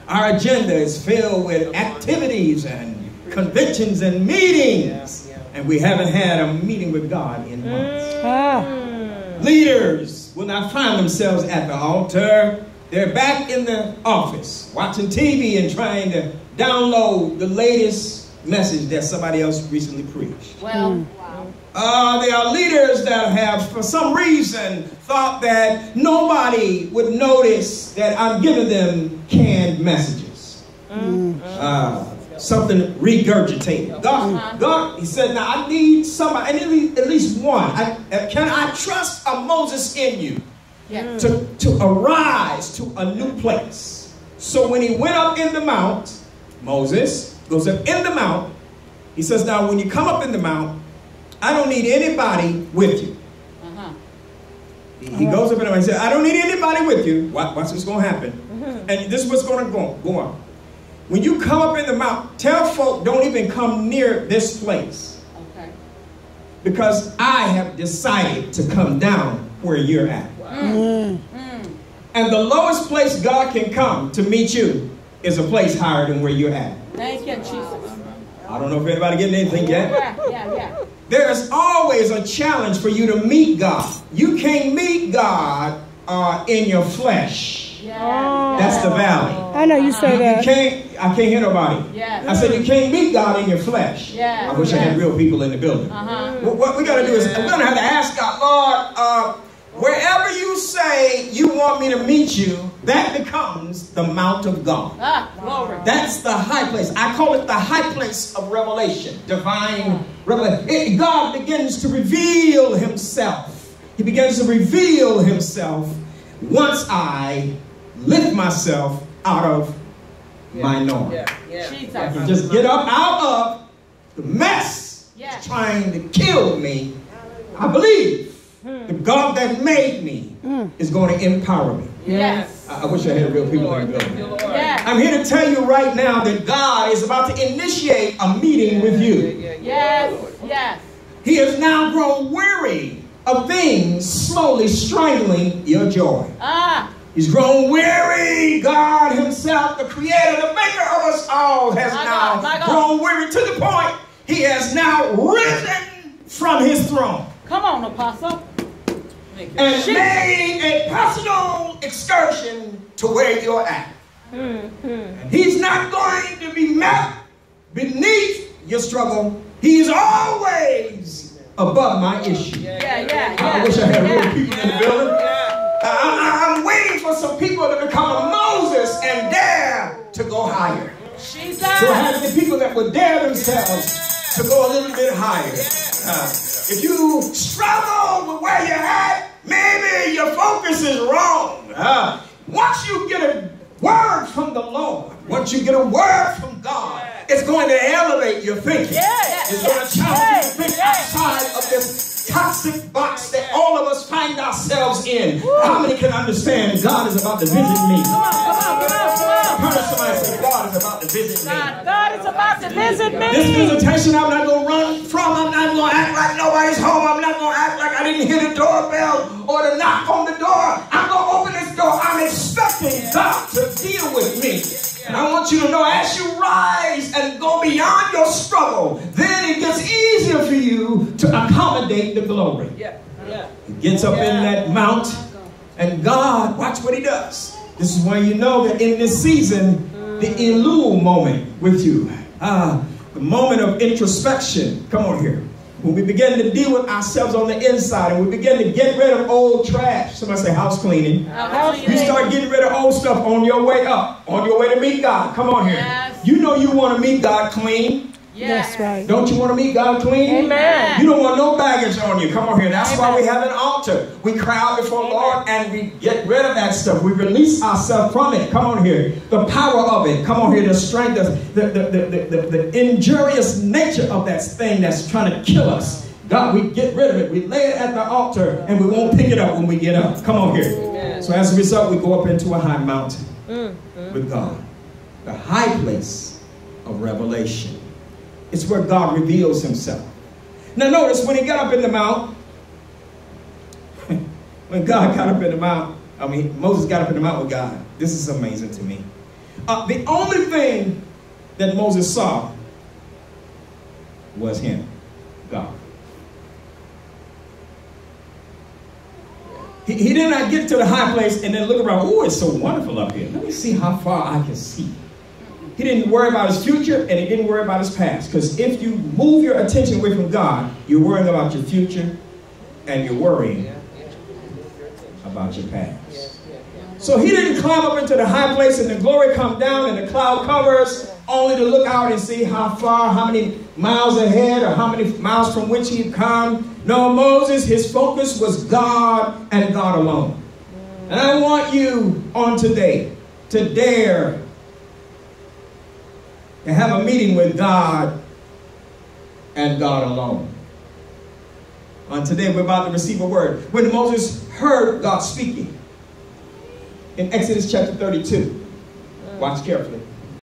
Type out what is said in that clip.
Our agenda is filled with activities and conventions and meetings. And we haven't had a meeting with God in months. Leaders will not find themselves at the altar. They're back in the office watching TV and trying to download the latest message that somebody else recently preached. Well, there are leaders that have, for some reason, thought that nobody would notice that I'm giving them canned messages. Something regurgitated. God, he said, now I need somebody, at least one. Can I trust a Moses in you to arise to a new place? So when he went up in the mount, Moses goes up in the mount. He says, now when you come up in the mount, I don't need anybody with you. He goes up in the mount and says, I don't need anybody with you. Watch what's going to happen. And this is what's going to go on. When you come up in the mount, tell folk don't even come near this place. Okay. Because I have decided to come down where you're at. And the lowest place God can come to meet you is a place higher than where you're at. Thank you, Jesus. I don't know if anybody getting anything yet. Yeah. There's always a challenge for you to meet God. You can't meet God in your flesh. That's the valley. I know you say that. I can't hear nobody. I said you can't meet God in your flesh. I wish I had real people in the building. What we got to do is we're going to have to ask God, Lord, wherever you say you want me to meet you, that becomes the mount of God. That's the high place. I call it the high place of revelation, divine revelation. God begins to reveal himself. He begins to reveal himself once I lift myself out of my norm. I can just get up out of the mess that's trying to kill me. I believe the God that made me is going to empower me. I wish I had real people in the building. I'm here to tell you right now that God is about to initiate a meeting with you. He has now grown weary of things slowly strangling your joy. He's grown weary. God himself, the creator, the maker of us all, has now grown weary to the point he has now risen from his throne. Come on, Apostle. And made a personal excursion to where you're at. And he's not going to be met beneath your struggle. He's always above my issue. I wish I had real people in the building. I'm waiting for some people to become a Moses and dare to go higher. So I have the people that would dare themselves to go a little bit higher. If you struggle with where you're at, maybe your focus is wrong. Once you get a word from the Lord, once you get a word from God, it's going to elevate your thinking. It's going to challenge you to think outside of this toxic box that all of us find ourselves in. How many can understand God is about to visit me? Somebody say, God is about to visit me. God is about to visit me. This visitation I'm not going to run from. I'm not going to act like nobody's home. I'm not going to act like I didn't hear the doorbell or the knock on the door. I'm going to open this door. I'm expecting God to deal with me. And I want you to know, as you rise and go beyond your struggle, then it gets easier for you to accommodate the glory. He gets up in that mount, and God, watch what he does. This is why you know that in this season, the Elul moment with you, the moment of introspection, come on here. When we begin to deal with ourselves on the inside and we begin to get rid of old trash. Somebody say house cleaning. You start getting rid of old stuff on your way up, on your way to meet God. Come on here. You know you want to meet God clean. That's right. Don't you want to meet God clean? Amen. You don't want no baggage on you. Come on here. That's why we have an altar. We cry out before the Lord and we get rid of that stuff. We release ourselves from it. Come on here. The power of it. Come on here. The strength, the injurious nature of that thing that's trying to kill us. God, we get rid of it. We lay it at the altar and we won't pick it up when we get up. Come on here. Amen. So as a result, we go up into a high mountain with God. The high place of revelation. It's where God reveals himself. Now notice when he got up in the mount, when God got up in the mount, Moses got up in the mount with God. This is amazing to me. The only thing that Moses saw was him, God. He did not get to the high place and then look around. Oh, it's so wonderful up here. Let me see how far I can see. He didn't worry about his future and he didn't worry about his past. Because if you move your attention away from God, you're worrying about your future and you're worrying about your past. So he didn't climb up into the high place and the glory come down and the cloud covers only to look out and see how far, how many miles ahead or how many miles from which he'd come. No, Moses, his focus was God and God alone. And I want you on today to dare to have a meeting with God and God alone. On today, we're about to receive a word. When Moses heard God speaking in Exodus chapter 32, watch carefully.